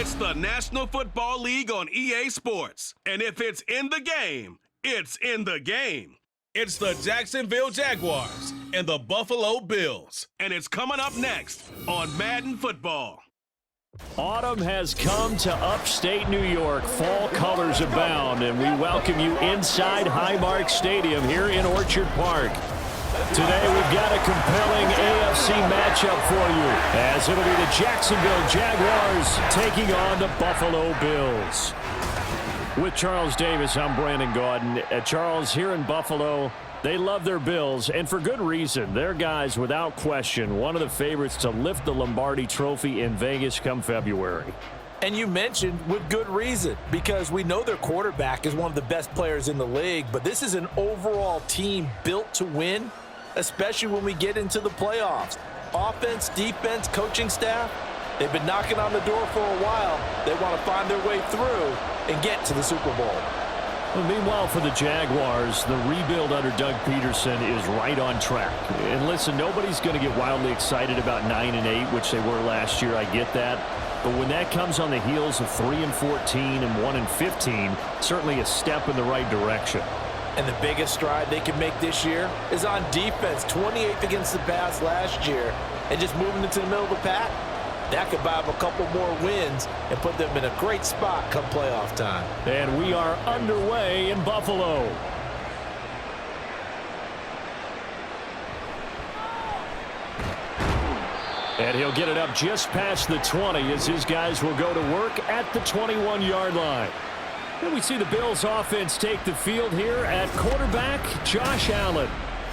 It's the National Football League on EA Sports. And if it's in the game, it's in the game. It's the Jacksonville Jaguars and the Buffalo Bills. And it's coming up next on Madden Football. Autumn has come to upstate New York. Fall colors abound, and we welcome you inside Highmark Stadium here in Orchard Park. Today we've got a compelling AFC matchup for you, as it'll be the Jacksonville Jaguars taking on the Buffalo Bills. With Charles Davis, I'm Brandon Gaudin. Charles, here in Buffalo, they love their Bills, and for good reason. They're guys, without question, one of the favorites to lift the Lombardi Trophy in Vegas come February. And you mentioned with good reason, because we know their quarterback is one of the best players in the league, but this is an overall team built to win, especially when we get into the playoffs. Offense, defense, coaching staff, they've been knocking on the door for a while. They want to find their way through and get to the Super Bowl. Well, meanwhile, for the Jaguars, the rebuild under Doug Peterson is right on track. And listen, nobody's going to get wildly excited about 9-8, which they were last year. I get that. But when that comes on the heels of 3-14 and 1-15, certainly a step in the right direction. And the biggest stride they can make this year is on defense. 28th against the pass last year, and just moving into the middle of the pack. That could buy them a couple more wins and put them in a great spot come playoff time. And we are underway in Buffalo. And he'll get it up just past the 20 as his guys will go to work at the 21-yard line. And we see the Bills offense take the field here at quarterback, Josh Allen.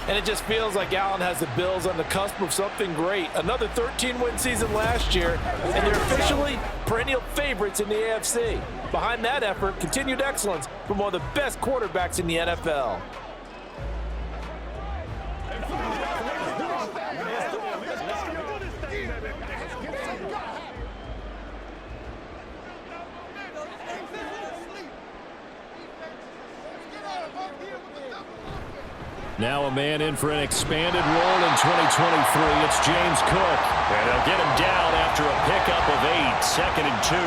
And it just feels like Allen has the Bills on the cusp of something great. Another 13-win season last year, and they're officially perennial favorites in the AFC. Behind that effort, continued excellence from one of the best quarterbacks in the NFL. Now a man in for an expanded role in 2023. It's James Cook. And they'll get him down after a pickup of 8, 2nd and 2.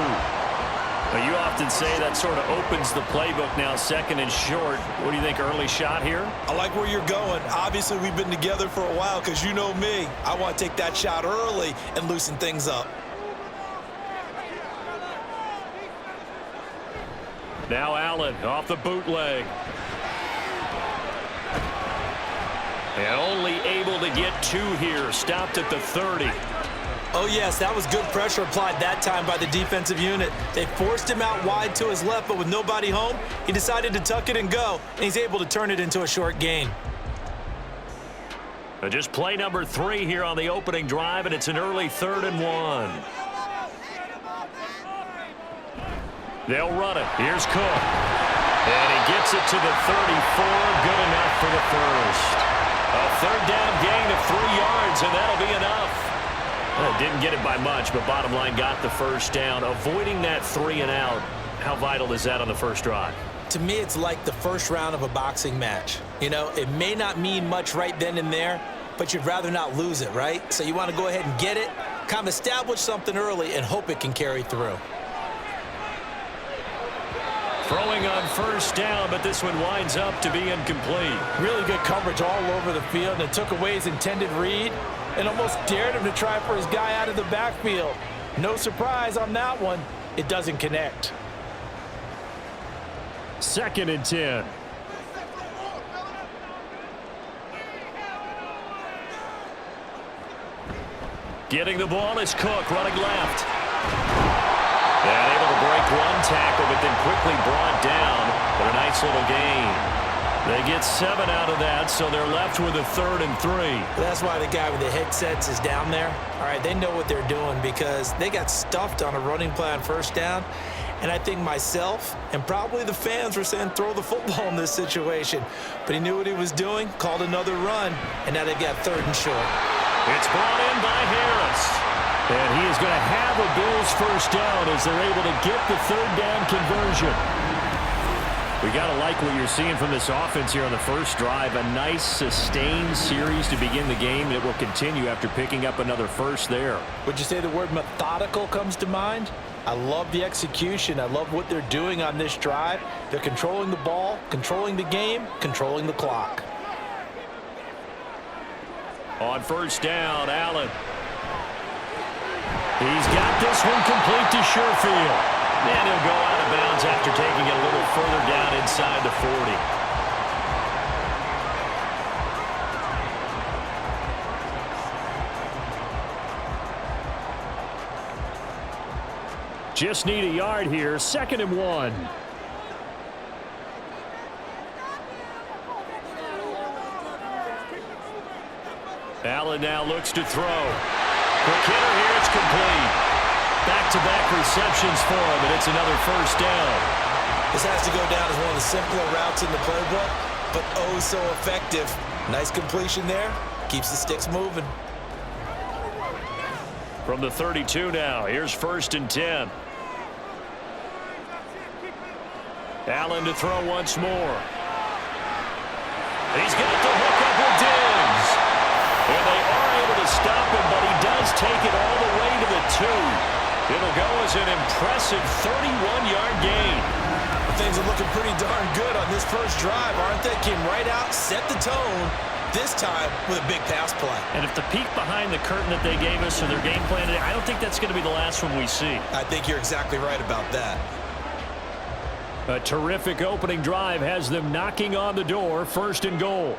But you often say that sort of opens the playbook now, 2nd and short. What do you think, early shot here? I like where you're going. Obviously, we've been together for a while because you know me. I want to take that shot early and loosen things up. Now Allen off the bootleg. And only able to get 2 here. Stopped at the 30. Oh, yes, that was good pressure applied that time by the defensive unit. They forced him out wide to his left, but with nobody home, he decided to tuck it and go, and he's able to turn it into a short gain. Just play number 3 here on the opening drive, and it's an early 3rd and 1. They'll run it. Here's Cook. And he gets it to the 34. Good enough for the first. A 3rd down gain of 3 yards, and that'll be enough. Didn't get it by much, but bottom line got the first down. Avoiding that 3 and out, how vital is that on the first drive? To me, it's like the first round of a boxing match. You know, it may not mean much right then and there, but you'd rather not lose it, right? So you want to go ahead and get it, kind of establish something early, and hope it can carry through. Throwing on first down, but this one winds up to be incomplete. Really good coverage all over the field, and it took away his intended read and almost dared him to try for his guy out of the backfield. No surprise on that one. It doesn't connect. 2nd and 10. Getting the ball is Cook running left. And able to break 1 tackle, but then quickly brought down for a nice little gain. They get 7 out of that, so they're left with a 3rd and 3. That's why the guy with the headsets is down there. All right, they know what they're doing because they got stuffed on a running play on first down. And I think myself and probably the fans were saying throw the football in this situation. But he knew what he was doing, called another run, and now they've got 3rd and short. It's brought in by Harris. And he is going to have a Bills first down as they're able to get the 3rd down conversion. We got to like what you're seeing from this offense here on the first drive. A nice, sustained series to begin the game, and it will continue after picking up another first there. Would you say the word methodical comes to mind? I love the execution. I love what they're doing on this drive. They're controlling the ball, controlling the game, controlling the clock. On first down, Allen. He's got this one complete to Sherfield. And he'll go out of bounds after taking it a little further down inside the 40. Just need a yard here, 2nd and 1. Allen now looks to throw. Quick hitter here, it's complete. Back-to-back receptions for him, and it's another first down. This has to go down as one of the simpler routes in the playbook, but oh so effective. Nice completion there. Keeps the sticks moving. From the 32 now, here's 1st and 10. Allen to throw once more. He's got the hook up with Diggs. And they are able to stop him, but he does take it all the way to the 2. It'll go as an impressive 31-yard gain. Things are looking pretty darn good on this first drive, aren't they? Came right out, set the tone, this time with a big pass play. And if the peek behind the curtain that they gave us or their game plan today, I don't think that's going to be the last one we see. I think you're exactly right about that. A terrific opening drive has them knocking on the door, 1st and goal.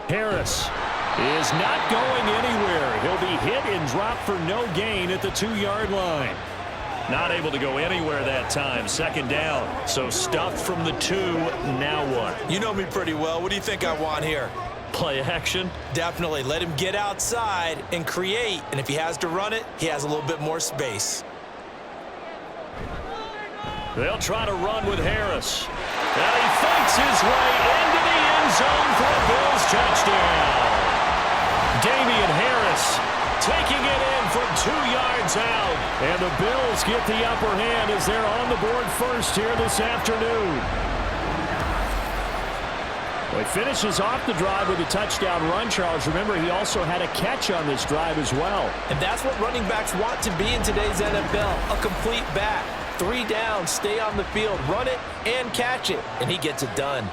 Harris is not going anywhere. He'll be hit and dropped for no gain at the 2-yard line. Not able to go anywhere that time. 2nd down. So stuffed from the 2. Now what? You know me pretty well. What do you think I want here? Play action? Definitely. Let him get outside and create. And if he has to run it, he has a little bit more space. They'll try to run with Harris. And he fights his way into the end zone for a Bills touchdown. Damian Harris taking it in from 2 yards out. And the Bills get the upper hand as they're on the board first here this afternoon. Well, he finishes off the drive with a touchdown run, Charles. Remember, he also had a catch on this drive as well. And that's what running backs want to be in today's NFL, a complete back. 3 down, stay on the field, run it, and catch it. And he gets it done.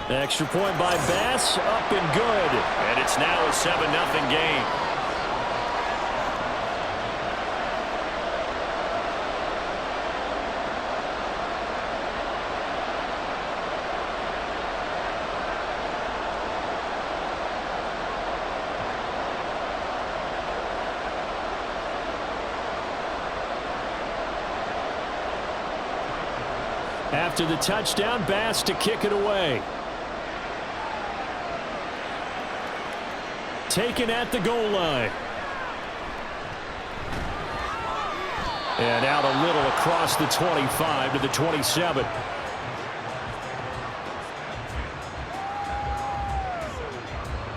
Extra point by Bass, up and good. And it's now a 7-0 game. After the touchdown, Bass to kick it away. Taken at the goal line. And out a little across the 25 to the 27.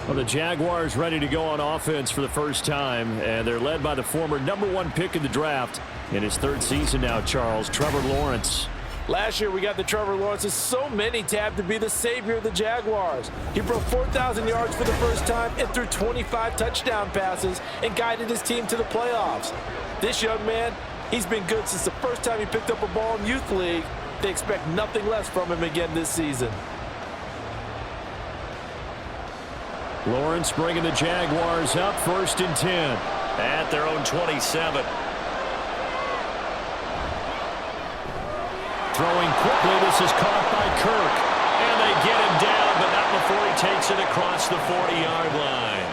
Well, the Jaguars ready to go on offense for the first time, and they're led by the former #1 pick in the draft in his 3rd season now, Charles, Trevor Lawrence. Last year, we got the Trevor Lawrences. So many tabbed to be the savior of the Jaguars. He broke 4,000 yards for the first time and threw 25 touchdown passes and guided his team to the playoffs. This young man, he's been good since the first time he picked up a ball in Youth League. They expect nothing less from him again this season. Lawrence bringing the Jaguars up 1st and 10 at their own 27. Throwing quickly, this is caught by Kirk. And they get him down, but not before he takes it across the 40-yard line.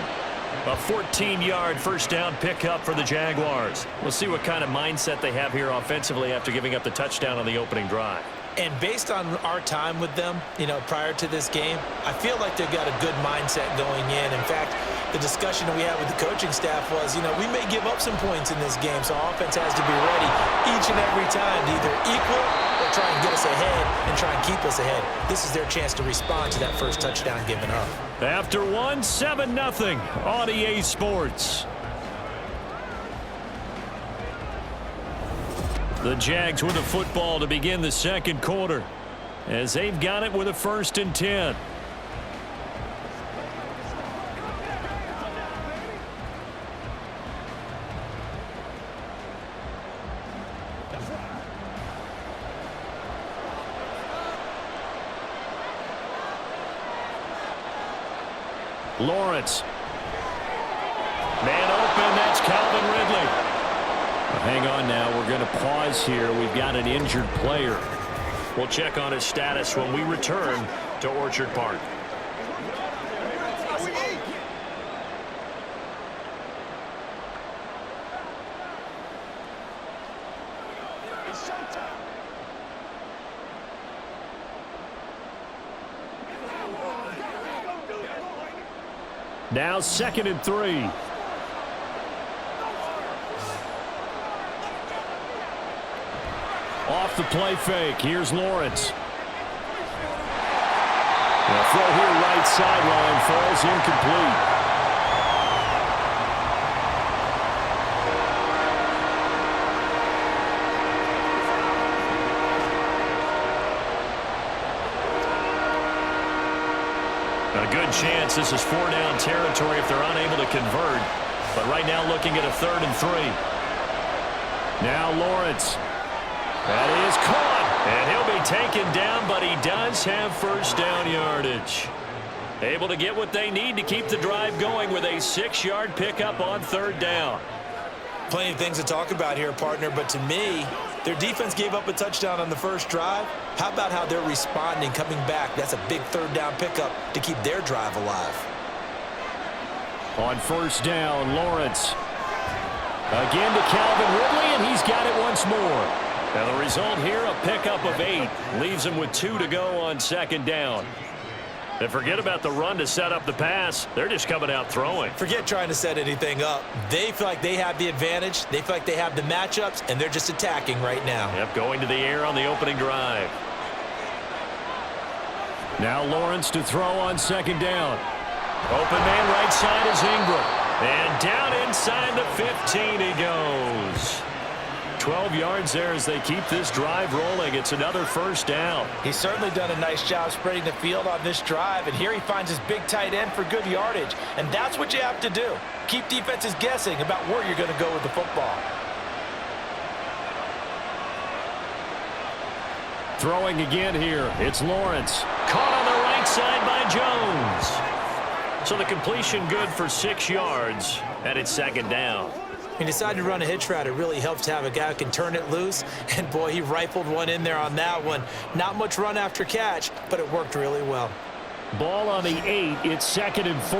A 14-yard first down pickup for the Jaguars. We'll see what kind of mindset they have here offensively after giving up the touchdown on the opening drive. And based on our time with them, prior to this game, I feel like they've got a good mindset going in. In fact, the discussion that we had with the coaching staff was, we may give up some points in this game, so our offense has to be ready each and every time to either equal or try and get us ahead and try and keep us ahead. This is their chance to respond to that first touchdown given up. After 7-0 on EA Sports. The Jags with the football to begin the 2nd quarter as they've got it with a 1st and 10. Lawrence. Man open, that's Calvin Ridley. Hang on now, we're going to pause here. We've got an injured player. We'll check on his status when we return to Orchard Park. Now 2nd and 3. Off the play fake. Here's Lawrence. The throw here right sideline falls incomplete. A good chance this is 4-down territory if they're unable to convert. But right now looking at a 3rd and 3. Now Lawrence. That is caught. And he'll be taken down, but he does have first down yardage. Able to get what they need to keep the drive going with a 6-yard pickup on 3rd down. Plenty of things to talk about here, partner, but to me, their defense gave up a touchdown on the first drive. How about how they're responding, coming back? That's a big 3rd down pickup to keep their drive alive. On 1st down, Lawrence. Again to Calvin Ridley, and he's got it once more. Now the result here, a pickup of 8. Leaves him with 2 to go on 2nd down. And forget about the run to set up the pass. They're just coming out throwing. Forget trying to set anything up. They feel like they have the advantage. They feel like they have the matchups, and they're just attacking right now. Yep, going to the air on the opening drive. Now Lawrence to throw on 2nd down. Open man right side is Ingram. And down inside the 15 he goes. 12 yards there as they keep this drive rolling. It's another 1st down. He's certainly done a nice job spreading the field on this drive, and here he finds his big tight end for good yardage. And that's what you have to do. Keep defenses guessing about where you're going to go with the football. Throwing again here. It's Lawrence. Caught on the right side by Jones. So the completion good for 6 yards, and it's 2nd down. He decided to run a hitch route. It really helps to have a guy who can turn it loose. And, boy, he rifled one in there on that one. Not much run after catch, but it worked really well. Ball on the 8. It's 2nd and 4.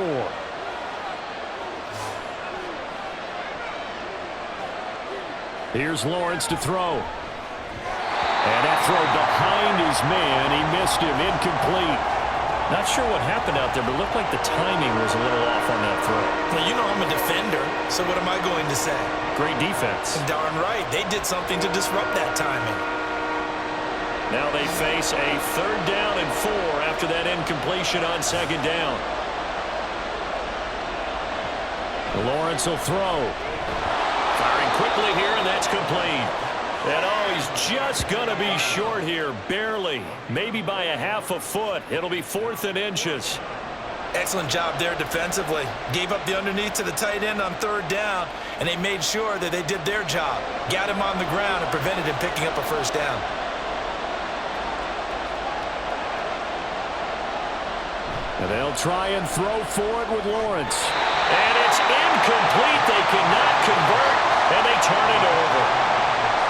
Here's Lawrence to throw. And that throw behind his man. He missed him. Incomplete. Not sure what happened out there, but it looked like the timing was a little off on that throw. Well, you know I'm a defender, so what am I going to say? Great defense. Darn right. They did something to disrupt that timing. Now they face a 3rd down and 4 after that incompletion on 2nd down. Lawrence will throw. Firing quickly here, and that's complete. And he's just going to be short here, barely, maybe by a half a foot. It'll be 4th and inches. Excellent job there defensively. Gave up the underneath to the tight end on 3rd down, and they made sure that they did their job. Got him on the ground and prevented him picking up a 1st down. And they'll try and throw for it with Lawrence. And it's incomplete. They cannot convert, and they turn it over.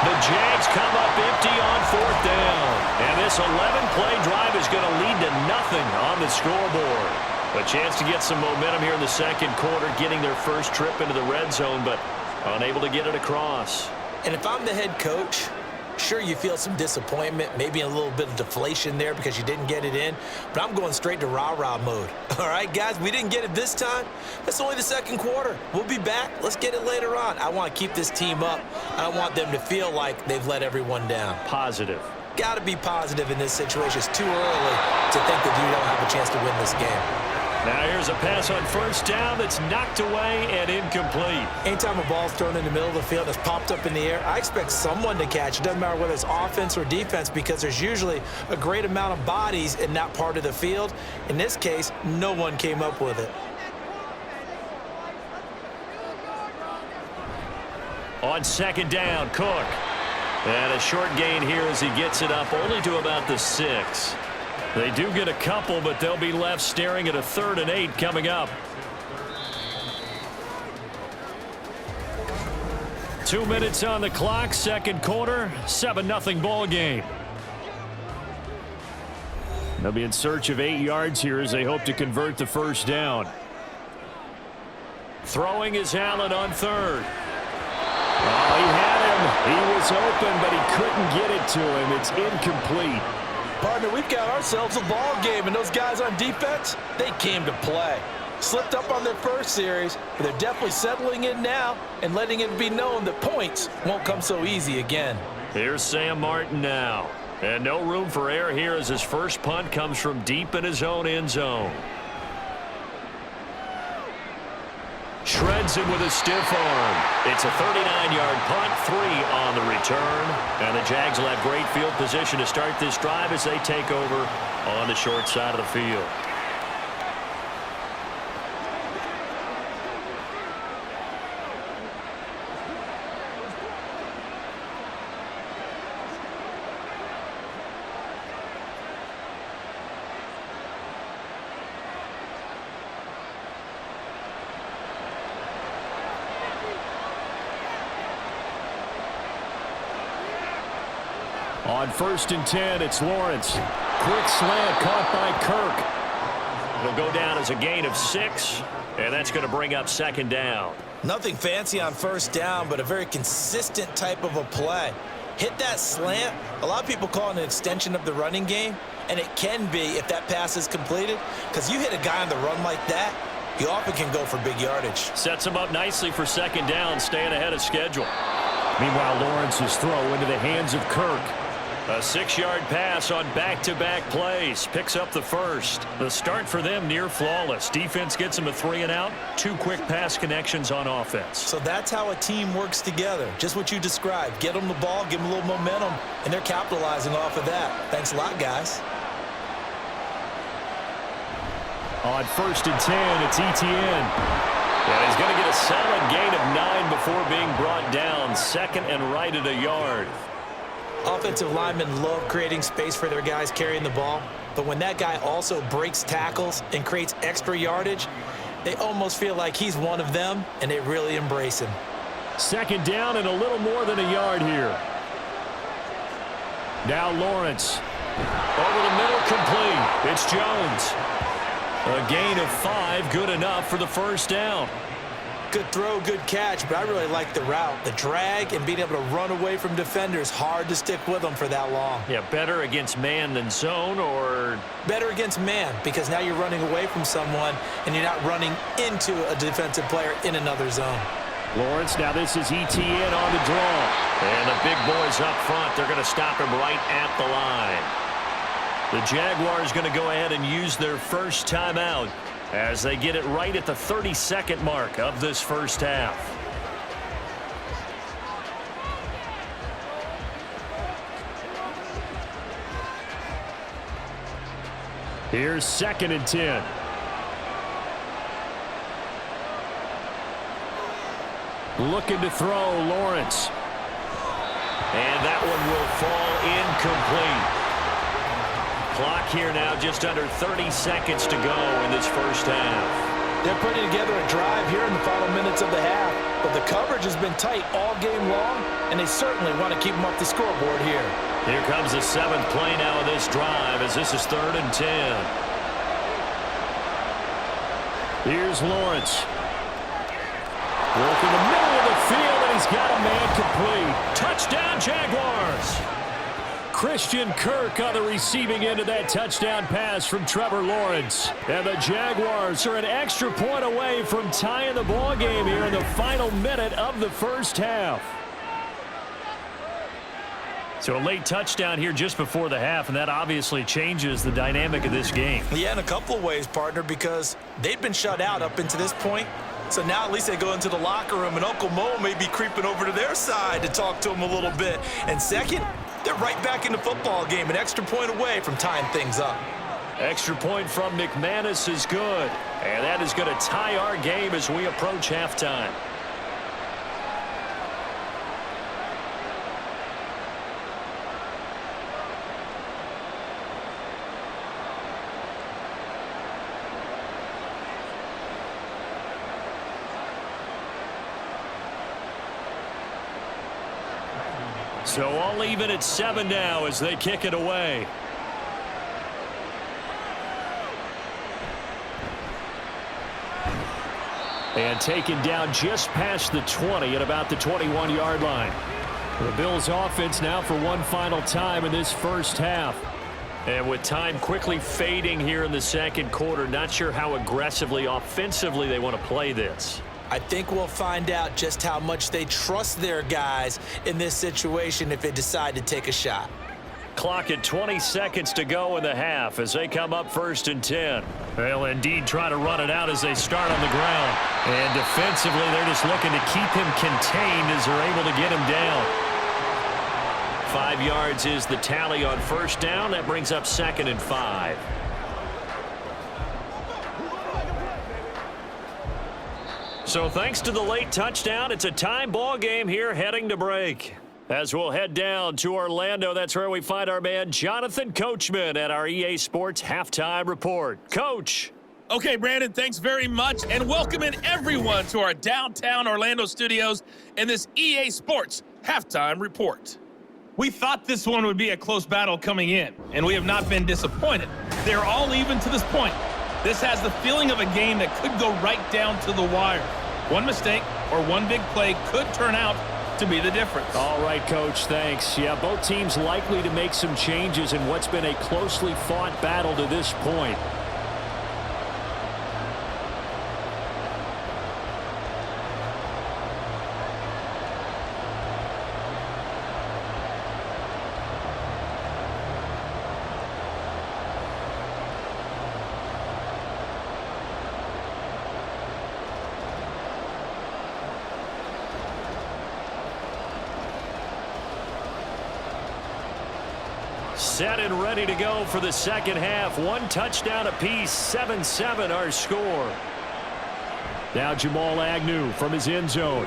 The Jags come up empty on 4th down. And this 11-play drive is going to lead to nothing on the scoreboard. A chance to get some momentum here in the 2nd quarter, getting their first trip into the red zone, but unable to get it across. And if I'm the head coach, sure, you feel some disappointment, maybe a little bit of deflation there because you didn't get it in, but I'm going straight to rah-rah mode. All right, guys, we didn't get it this time. That's only the 2nd quarter. We'll be back. Let's get it later on. I want to keep this team up. I want them to feel like they've let everyone down. Positive. Got to be positive in this situation. It's too early to think that you don't have a chance to win this game. Now here's a pass on 1st down that's knocked away and incomplete. Anytime a ball's thrown in the middle of the field that's popped up in the air, I expect someone to catch. It doesn't matter whether it's offense or defense because there's usually a great amount of bodies in that part of the field. In this case, no one came up with it. On 2nd down, Cook. And a short gain here as he gets it up only to about the 6. They do get a couple, but they'll be left staring at a 3rd and 8 coming up. 2 minutes on the clock, second quarter, 7-0 ball game. They'll be in search of 8 yards here as they hope to convert the first down. Throwing is Allen on 3rd. Oh, he had him. He was open, but he couldn't get it to him. It's incomplete. Partner, we've got ourselves a ball game, and those guys on defense, they came to play. Slipped up on their first series, but they're definitely settling in now and letting it be known that points won't come so easy again. Here's Sam Martin now. And no room for error here as his first punt comes from deep in his own end zone. Shreds him with a stiff arm. It's a 39-yard punt, 3 on the return. And the Jags will have great field position to start this drive as they take over on the short side of the field. On 1st and 10, it's Lawrence. Quick slant caught by Kirk. It'll go down as a gain of 6, and that's going to bring up 2nd down. Nothing fancy on 1st down, but a very consistent type of a play. Hit that slant. A lot of people call it an extension of the running game, and it can be if that pass is completed, because you hit a guy on the run like that, you often can go for big yardage. Sets him up nicely for 2nd down, staying ahead of schedule. Meanwhile, Lawrence's throw into the hands of Kirk. A 6-yard pass on back-to-back plays. Picks up the first. The start for them near flawless. Defense gets them a 3 and out. 2 quick pass connections on offense. So that's how a team works together. Just what you described. Get them the ball, give them a little momentum, and they're capitalizing off of that. Thanks a lot, guys. On 1st and 10, it's Etienne. And he's going to get a solid gain of 9 before being brought down. 2nd and right at a yard. Offensive linemen love creating space for their guys carrying the ball, but when that guy also breaks tackles and creates extra yardage, they almost feel like he's one of them, and they really embrace him. 2nd down and a little more than a yard here. Now Lawrence. Over the middle, complete. It's Jones. A gain of 5, good enough for the first down. Good throw, good catch, but I really like the route. The drag and being able to run away from defenders, hard to stick with them for that long. Yeah, better against man than zone, or? Better against man, because now you're running away from someone and you're not running into a defensive player in another zone. Lawrence, now this is Etienne on the draw. And the big boys up front, they're going to stop him right at the line. The Jaguars going to go ahead and use their first timeout as they get it right at the 32nd mark of this first half. Here's 2nd and 10. Looking to throw, Lawrence. And that one will fall incomplete. Clock here now, just under 30 seconds to go in this first half. They're putting together a drive here in the final minutes of the half, but the coverage has been tight all game long, and they certainly want to keep them off the scoreboard here. Here comes the 7th play now of this drive as this is 3rd and 10. Here's Lawrence. Working the middle of the field, and he's got a man complete. Touchdown, Jaguars! Christian Kirk on the receiving end of that touchdown pass from Trevor Lawrence. And the Jaguars are an extra point away from tying the ball game here in the final minute of the first half. So a late touchdown here just before the half, and that obviously changes the dynamic of this game. Yeah, in a couple of ways, partner, because they've been shut out up until this point. So now at least they go into the locker room, and Uncle Mo may be creeping over to their side to talk to them a little bit. And second, they're right back in the football game, an extra point away from tying things up. Extra point from McManus is good. And that is going to tie our game as we approach halftime. So all even at 7 now as they kick it away. And taken down just past the 20 at about the 21-yard line. The Bills offense now for one final time in this first half. And with time quickly fading here in the second quarter, not sure how aggressively, offensively they want to play this. I think we'll find out just how much they trust their guys in this situation if they decide to take a shot. Clock at 20 seconds to go in the half as they come up 1st and 10. They'll indeed try to run it out as they start on the ground. And defensively, they're just looking to keep him contained as they're able to get him down. 5 yards is the tally on 1st down. That brings up 2nd and 5. So thanks to the late touchdown, it's a tie ball game here heading to break. As we'll head down to Orlando, that's where we find our man Jonathan Coachman at our EA Sports Halftime Report. Coach. Okay, Brandon, thanks very much, and welcoming everyone to our downtown Orlando studios in this EA Sports Halftime Report. We thought this one would be a close battle coming in, and we have not been disappointed. They're all even to this point. This has the feeling of a game that could go right down to the wire. One mistake or one big play could turn out to be the difference. All right, Coach, thanks. Yeah, both teams likely to make some changes in what's been a closely fought battle to this point. Set and ready to go for the second half. One touchdown apiece, 7-7 our score. Now Jamal Agnew from his end zone.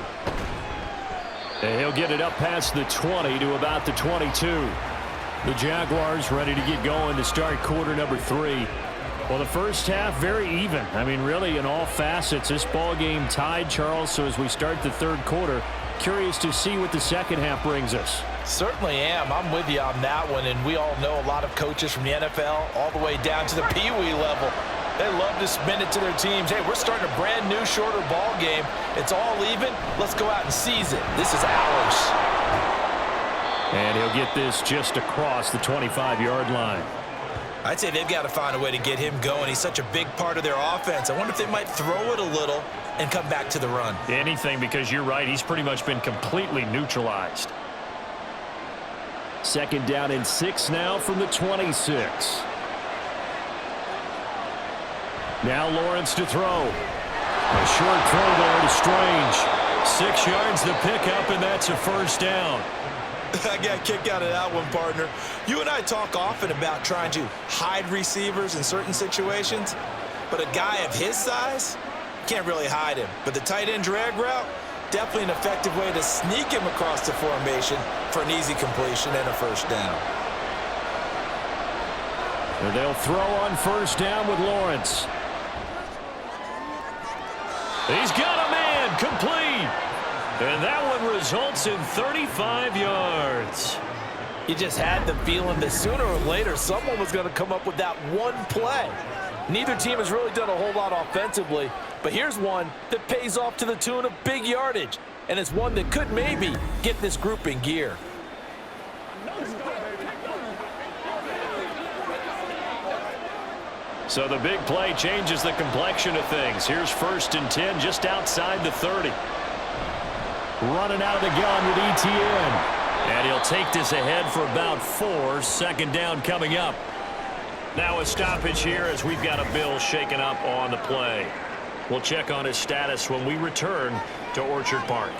And he'll get it up past the 20 to about the 22. The Jaguars ready to get going to start quarter number 3. Well, the first half very even. I mean, really in all facets, this ball game tied, Charles. So as we start the third quarter, curious to see what the second half brings us. Certainly am. I'm with you on that one, and we all know a lot of coaches from the NFL all the way down to the Pee Wee level. They love to spin it to their teams. Hey, we're starting a brand new, shorter ball game. It's all even. Let's go out and seize it. This is ours. And he'll get this just across the 25-yard line. I'd say they've got to find a way to get him going. He's such a big part of their offense. I wonder if they might throw it a little and come back to the run. Anything, because you're right. He's pretty much been completely neutralized. 2nd down and 6 now from the 26. Now Lawrence to throw. A short throw there to Strange. 6 yards the pickup, and that's a 1st down. I got kicked out of that one, partner. You and I talk often about trying to hide receivers in certain situations, but a guy of his size can't really hide him. But the tight end drag route, definitely an effective way to sneak him across the formation for an easy completion and a 1st down. And they'll throw on 1st down with Lawrence. He's got a man complete. And that one results in 35 yards. You just had the feeling that sooner or later someone was going to come up with that one play. Neither team has really done a whole lot offensively, but here's one that pays off to the tune of big yardage, and it's one that could maybe get this group in gear. So the big play changes the complexion of things. Here's 1st and 10 just outside the 30. Running out of the gun with ETN. And he'll take this ahead for about 4. 2nd down coming up. Now a stoppage here as we've got a Bill shaken up on the play. We'll check on his status when we return to Orchard Park.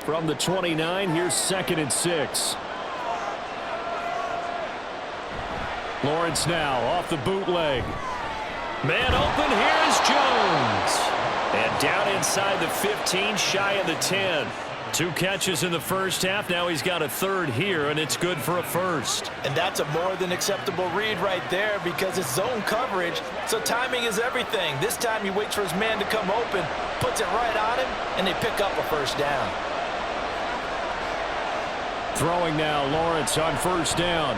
From the 29, here's 2nd and 6. Lawrence now off the bootleg. Man open, here's Jones. And down inside the 15, shy of the 10. 2 catches in the first half. Now he's got a 3rd here, and it's good for a 1st. And that's a more than acceptable read right there because it's zone coverage, so timing is everything. This time he waits for his man to come open, puts it right on him, and they pick up a 1st down. Throwing now, Lawrence on first down.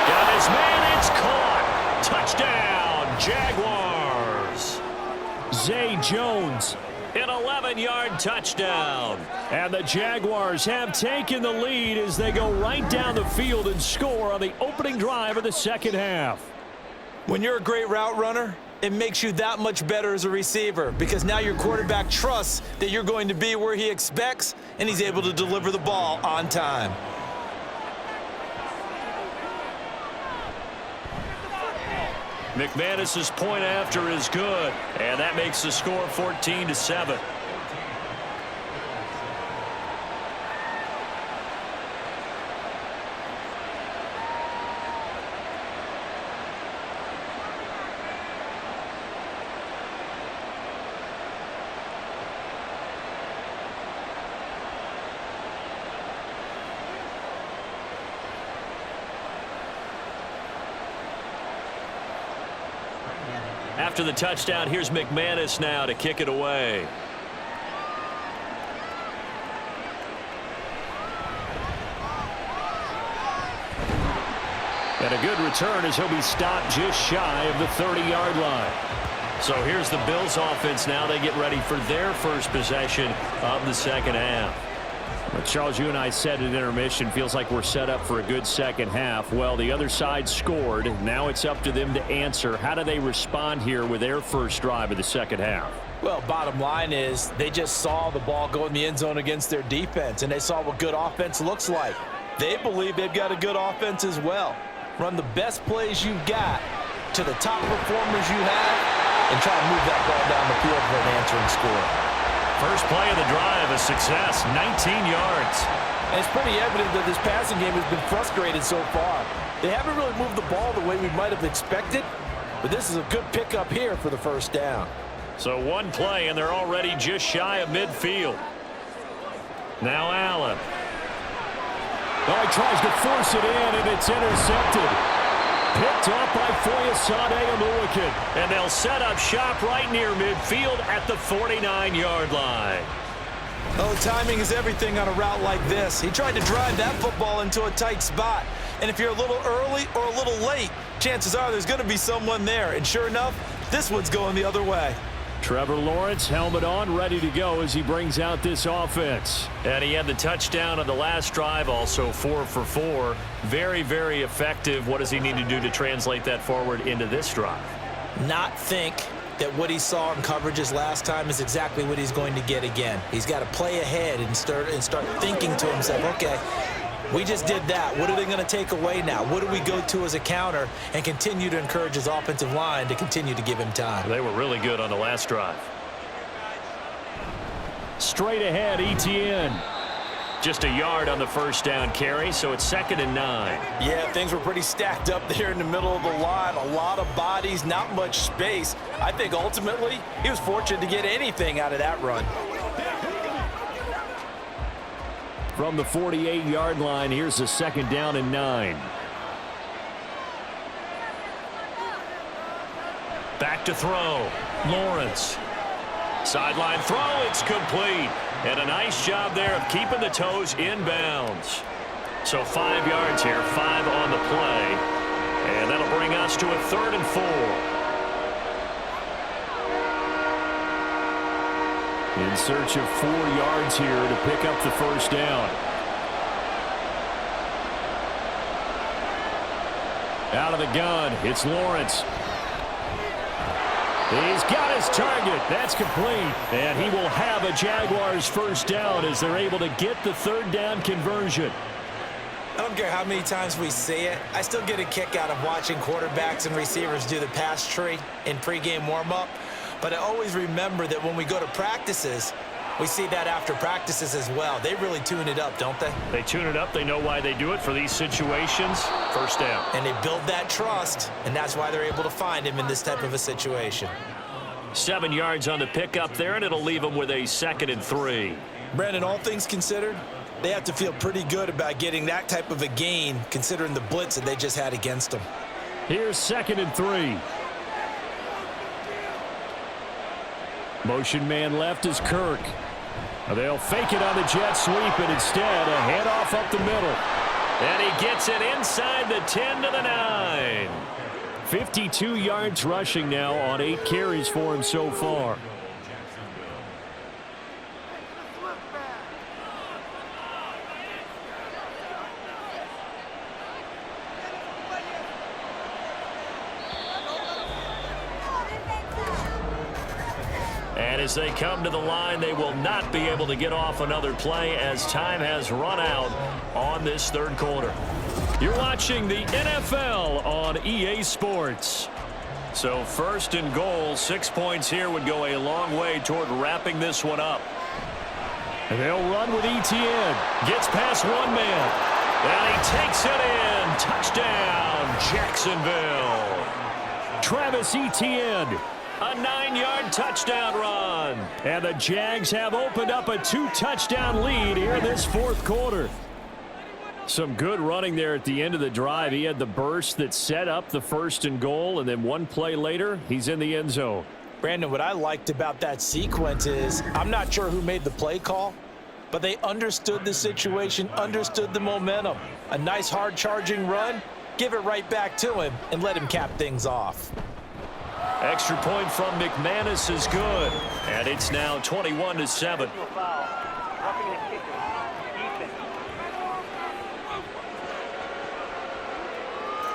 Got his man, it's caught. Touchdown, Jaguars. Zay Jones, an 11-yard touchdown. And the Jaguars have taken the lead as they go right down the field and score on the opening drive of the second half. When you're a great route runner, it makes you that much better as a receiver because now your quarterback trusts that you're going to be where he expects and he's able to deliver the ball on time. McManus's point after is good, and that makes the score 14-7. After the touchdown, here's McManus now to kick it away. And a good return as he'll be stopped just shy of the 30-yard line. So here's the Bills offense now. They get ready for their first possession of the second half. Well, Charles, you and I said at intermission, feels like we're set up for a good second half. Well, the other side scored. Now it's up to them to answer. How do they respond here with their first drive of the second half? Well, bottom line is they just saw the ball go in the end zone against their defense, and they saw what good offense looks like. They believe they've got a good offense as well. Run the best plays you've got to the top performers you have and try to move that ball down the field for an answering score. First play of the drive, a success, 19 yards. And it's pretty evident that this passing game has been frustrated so far. They haven't really moved the ball the way we might have expected, but this is a good pickup here for the first down. So one play, and they're already just shy of midfield. Now Allen. Oh, he tries to force it in, and it's intercepted. Picked up by Foyesade Amuakin. And they'll set up shop right near midfield at the 49-yard line. Oh, timing is everything on a route like this. He tried to drive that football into a tight spot. And if you're a little early or a little late, chances are there's going to be someone there. And sure enough, this one's going the other way. Trevor Lawrence, helmet on, ready to go as he brings out this offense. And he had the touchdown on the last drive, also 4 for 4. Very, very effective. What does he need to do to translate that forward into this drive? Not think that what he saw in coverages last time is exactly what he's going to get again. He's got to play ahead and start thinking to himself, okay, we just did that. What are they going to take away now? What do we go to as a counter? And continue to encourage his offensive line to continue to give him time. They were really good on the last drive. Straight ahead, Etienne. Just a yard on the first down carry, so it's 2nd and 9. Yeah, things were pretty stacked up there in the middle of the line. A lot of bodies, not much space. I think ultimately he was fortunate to get anything out of that run. From the 48-yard line, here's a 2nd down and 9. Back to throw. Lawrence. Sideline throw, it's complete. And a nice job there of keeping the toes in bounds. So 5 yards here, 5 on the play. And that'll bring us to a 3rd and 4. In search of 4 yards here to pick up the first down. Out of the gun, it's Lawrence. He's got his target. That's complete. And he will have a Jaguars first down as they're able to get the 3rd down conversion. I don't care how many times we see it. I still get a kick out of watching quarterbacks and receivers do the pass tree in pregame warm-up. But I always remember that when we go to practices, we see that after practices as well. They really tune it up, don't they? They tune it up. They know why they do it for these situations. First down. And they build that trust, and that's why they're able to find him in this type of a situation. 7 yards on the pickup there, and it'll leave them with a 2nd and 3. Brandon, all things considered, they have to feel pretty good about getting that type of a gain, considering the blitz that they just had against them. Here's 2nd and 3. Motion man left is Kirk. They'll fake it on the jet sweep, and instead a handoff up the middle. And he gets it inside the 10 to the 9. 52 yards rushing now on 8 carries for him so far. And as they come to the line, they will not be able to get off another play as time has run out on this third quarter. You're watching the NFL on EA Sports. So first and goal, 6 points here would go a long way toward wrapping this one up. And they'll run with Etienne. Gets past one man. And he takes it in. Touchdown, Jacksonville. Travis Etienne. A 9-yard touchdown run. And the Jags have opened up a 2-touchdown lead here in this fourth quarter. Some good running there at the end of the drive. He had the burst that set up the first and goal, and then one play later, he's in the end zone. Brandon, what I liked about that sequence is I'm not sure who made the play call, but they understood the situation, understood the momentum. A nice hard-charging run, give it right back to him, and let him cap things off. Extra point from McManus is good, and it's now 21-7.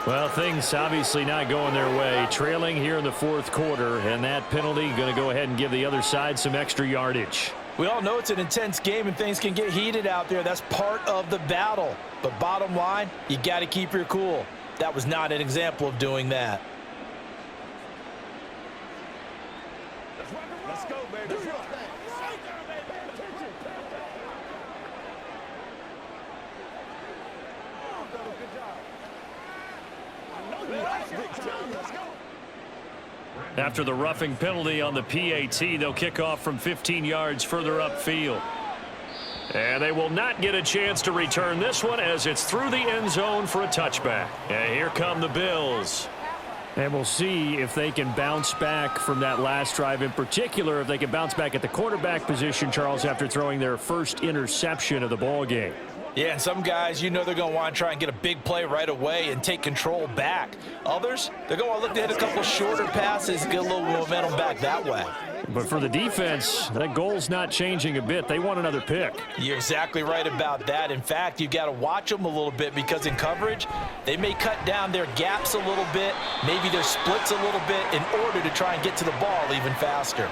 Well, things obviously not going their way. Trailing here in the fourth quarter, and that penalty going to go ahead and give the other side some extra yardage. We all know it's an intense game and things can get heated out there. That's part of the battle. But bottom line, you got to keep your cool. That was not an example of doing that. Let's go, baby. After the roughing penalty on the PAT, they'll kick off from 15 yards further upfield. And they will not get a chance to return this one as it's through the end zone for a touchback. And here come the Bills. And we'll see if they can bounce back from that last drive, in particular if they can bounce back at the quarterback position, Charles, after throwing their first interception of the ball game. Yeah, and some guys, you know they're going to want to try and get a big play right away and take control back. Others, they're going to want to look to hit a couple shorter passes, get a little momentum back that way. But for the defense, that goal's not changing a bit. They want another pick. You're exactly right about that. In fact, you've got to watch them a little bit because in coverage, they may cut down their gaps a little bit, maybe their splits a little bit in order to try and get to the ball even faster.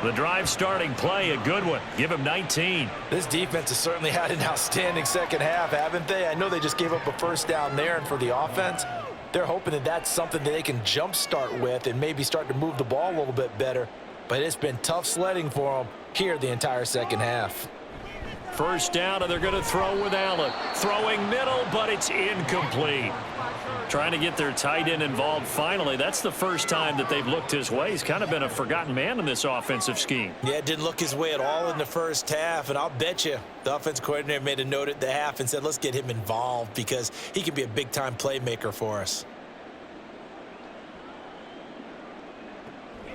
The drive starting play, a good one. Give him 19. This defense has certainly had an outstanding second half, haven't they? I know they just gave up a first down there, and for the offense, they're hoping that that's something that they can jumpstart with and maybe start to move the ball a little bit better. But it's been tough sledding for them here the entire second half. First down, and they're going to throw with Allen. Throwing middle, but it's incomplete. Trying to get their tight end involved finally. That's the first time that they've looked his way. He's kind of been a forgotten man in this offensive scheme. Yeah, it didn't look his way at all in the first half, and I'll bet you the offensive coordinator made a note at the half and said, let's get him involved because he can be a big-time playmaker for us.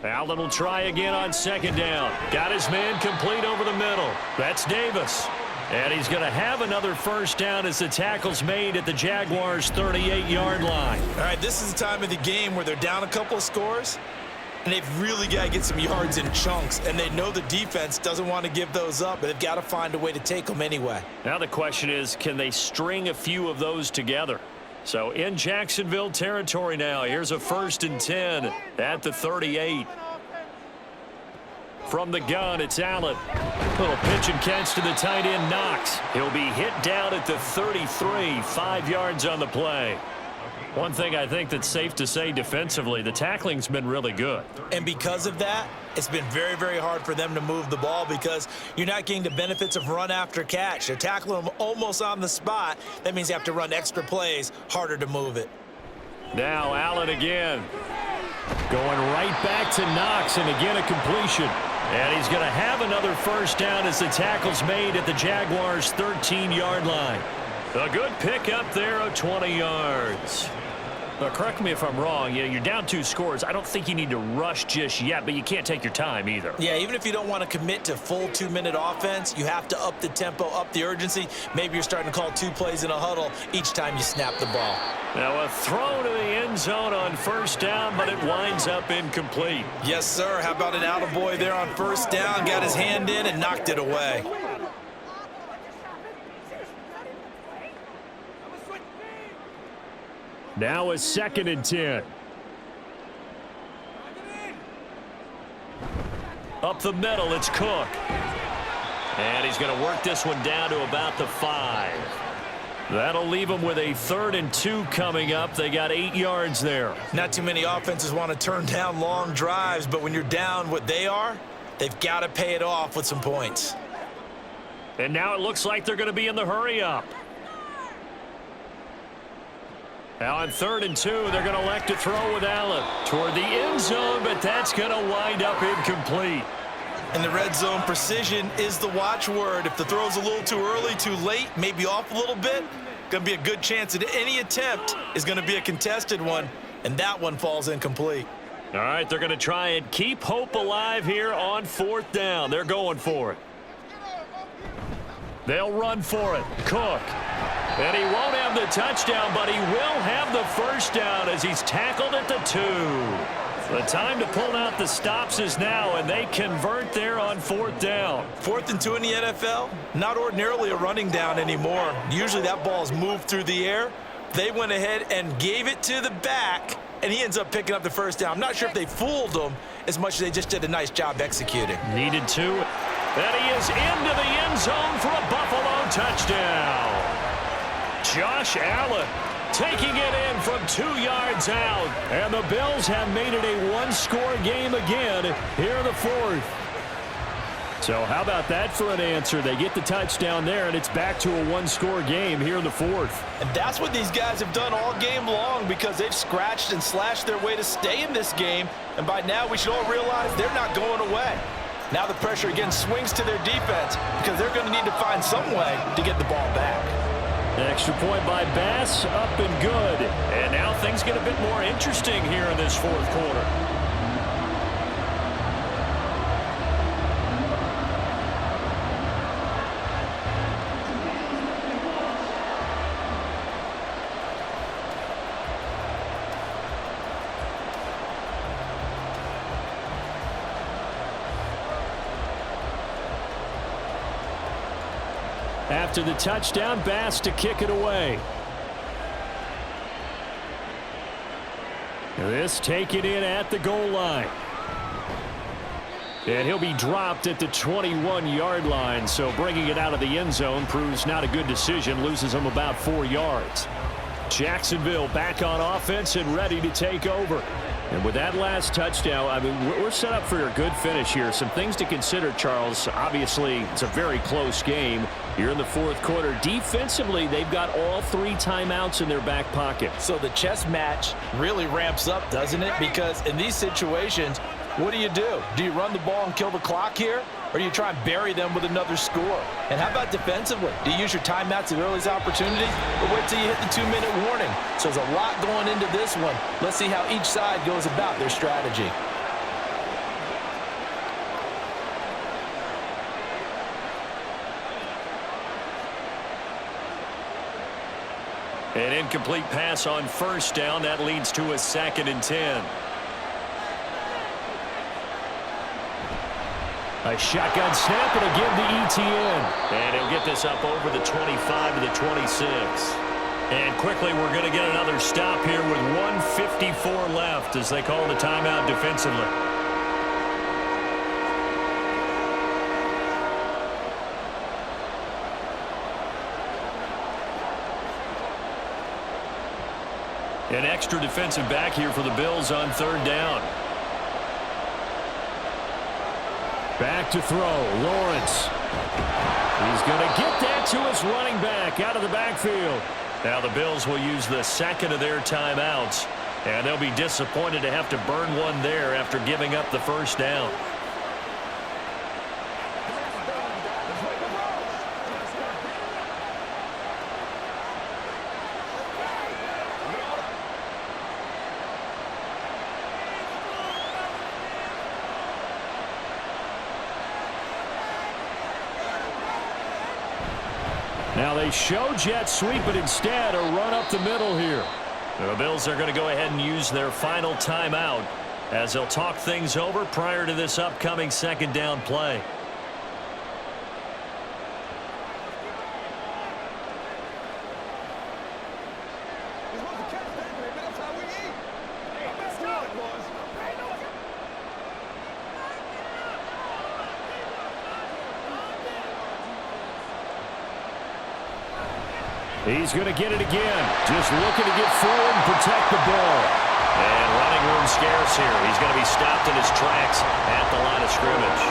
Allen will try again on second down. Got his man complete over the middle. That's Davis. And he's going to have another first down as the tackle's made at the Jaguars' 38-yard line. All right, this is the time of the game where they're down a couple of scores, and they've really got to get some yards in chunks, and they know the defense doesn't want to give those up, but they've got to find a way to take them anyway. Now the question is, can they string a few of those together? So in Jacksonville territory now, here's a 1st and 10 at the 38. From the gun, it's Allen. Little pitch and catch to the tight end, Knox. He'll be hit down at the 33, 5 yards on the play. One thing I think that's safe to say defensively, the tackling's been really good. And because of that, it's been very, very hard for them to move the ball because you're not getting the benefits of run after catch. They're tackling them almost on the spot. That means you have to run extra plays, harder to move it. Now Allen again. Going right back to Knox, and again a completion. And he's going to have another first down as the tackle's made at the Jaguars' 13-yard line. A good pickup there of 20 yards. Correct me if I'm wrong. You're down 2 scores. I don't think you need to rush just yet, but you can't take your time either. Yeah, even if you don't want to commit to full 2-minute offense, you have to up the tempo, up the urgency. Maybe you're starting to call 2 plays in a huddle each time you snap the ball. Now a throw to the end zone on first down, but it winds up incomplete. Yes, sir. How about an attaboy there on first down? Got his hand in and knocked it away. Now a 2nd and 10. Up the middle, it's Cook. And he's going to work this one down to about the 5. That'll leave them with a 3rd and 2 coming up. They got 8 yards there. Not too many offenses want to turn down long drives, but when you're down what they are, they've got to pay it off with some points. And now it looks like they're going to be in the hurry up. Now on 3rd and 2, they're going to elect to throw with Allen toward the end zone, but that's going to wind up incomplete. In the red zone, precision is the watchword. If the throw's a little too early, too late, maybe off a little bit, going to be a good chance that any attempt is going to be a contested one, and that one falls incomplete. All right, they're going to try and keep hope alive here on 4th down. They're going for it. They'll run for it. Cook. And he won't have the touchdown, but he will have the first down as he's tackled at the 2. The time to pull out the stops is now, and they convert there on 4th down. 4th and 2 in the NFL, not ordinarily a running down anymore. Usually that ball's moved through the air. They went ahead and gave it to the back, and he ends up picking up the first down. I'm not sure if they fooled him as much as they just did a nice job executing. Needed to. And he is into the end zone for a Buffalo touchdown. Josh Allen taking it in from 2 yards out. And the Bills have made it a 1-score game again here in the 4th. So how about that for an answer? They get the touchdown there, and it's back to a 1-score game here in the 4th. And that's what these guys have done all game long because they've scratched and slashed their way to stay in this game. And by now we should all realize they're not going away. Now the pressure again swings to their defense because they're going to need to find some way to get the ball back. Extra point by Bass, up and good. And now things get a bit more interesting here in this 4th quarter. After the touchdown, Bass to kick it away. This taken in at the goal line. And he'll be dropped at the 21-yard line, so bringing it out of the end zone proves not a good decision, loses him about 4 yards. Jacksonville back on offense and ready to take over. And with that last touchdown, I mean, we're set up for a good finish here. Some things to consider, Charles. Obviously, it's a very close game. You're in the 4th quarter. Defensively, they've got all 3 timeouts in their back pocket. So the chess match really ramps up, doesn't it? Because in these situations, what do? Do you run the ball and kill the clock here? Or do you try and bury them with another score? And how about defensively? Do you use your timeouts at earliest opportunity? Or wait till you hit the 2-minute warning? So there's a lot going into this one. Let's see how each side goes about their strategy. An incomplete pass on first down. That leads to a 2nd and 10. A shotgun snap and again to Etienne. And he'll get this up over the 25 to the 26. And quickly we're going to get another stop here with 1:54 left as they call the timeout defensively. An extra defensive back here for the Bills on 3rd down. Back to throw, Lawrence. He's going to get that to his running back out of the backfield. Now the Bills will use the 2nd of their timeouts, and they'll be disappointed to have to burn one there after giving up the first down. Now they show jet sweep, but instead a run up the middle here. The Bills are going to go ahead and use their final timeout as they'll talk things over prior to this upcoming second down play. He's going to get it again. Just looking to get forward and protect the ball. And running room scarce here. He's going to be stopped in his tracks at the line of scrimmage.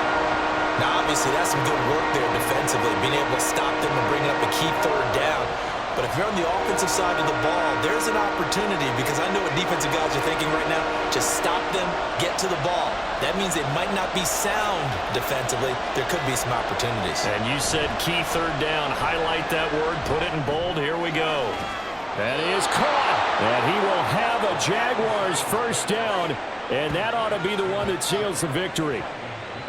Now, obviously, that's some good work there defensively, being able to stop them and bring up a key third down. But if you're on the offensive side of the ball, there's an opportunity because I know what defensive guys are thinking right now. Just stop them, get to the ball. That means they might not be sound defensively. There could be some opportunities. And you said key third down. Highlight that word. Put it in bold. Here we go. That is caught. And he will have a Jaguars first down. And that ought to be the one that seals the victory.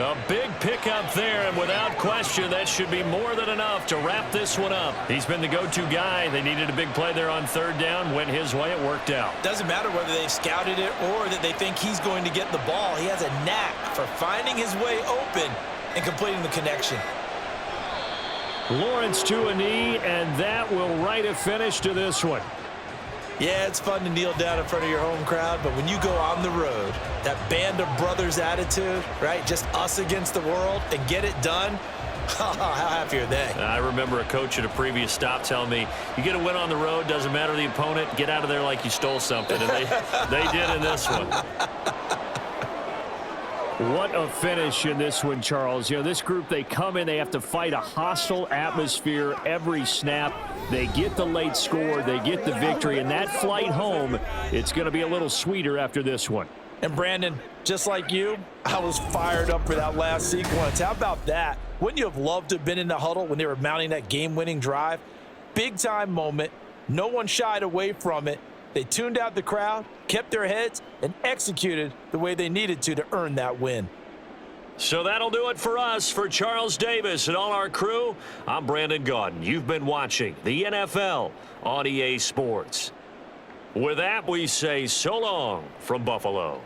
A big pickup there, and without question, that should be more than enough to wrap this one up. He's been the go-to guy. They needed a big play there on third down. Went his way. It worked out. Doesn't matter whether they've scouted it or that they think he's going to get the ball. He has a knack for finding his way open and completing the connection. Lawrence to a knee, and that will write a finish to this one. Yeah, it's fun to kneel down in front of your home crowd, but when you go on the road, that band of brothers attitude, right, just us against the world, and get it done, how happy are they? I remember a coach at a previous stop telling me, you get a win on the road, doesn't matter the opponent, get out of there like you stole something, and they did in this one. What a finish in this one, Charles. You know, this group, they come in, they have to fight a hostile atmosphere every snap. They get the late score, they get the victory, and that flight home, it's going to be a little sweeter after this one. And Brandon, just like you, I was fired up for that last sequence. How about that? Wouldn't you have loved to have been in the huddle when they were mounting that game-winning drive? Big-time moment. No one shied away from it. They tuned out the crowd, kept their heads, and executed the way they needed to earn that win. So that'll do it for us. For Charles Davis and all our crew, I'm Brandon Gaudin. You've been watching the NFL on EA Sports. With that, we say so long from Buffalo.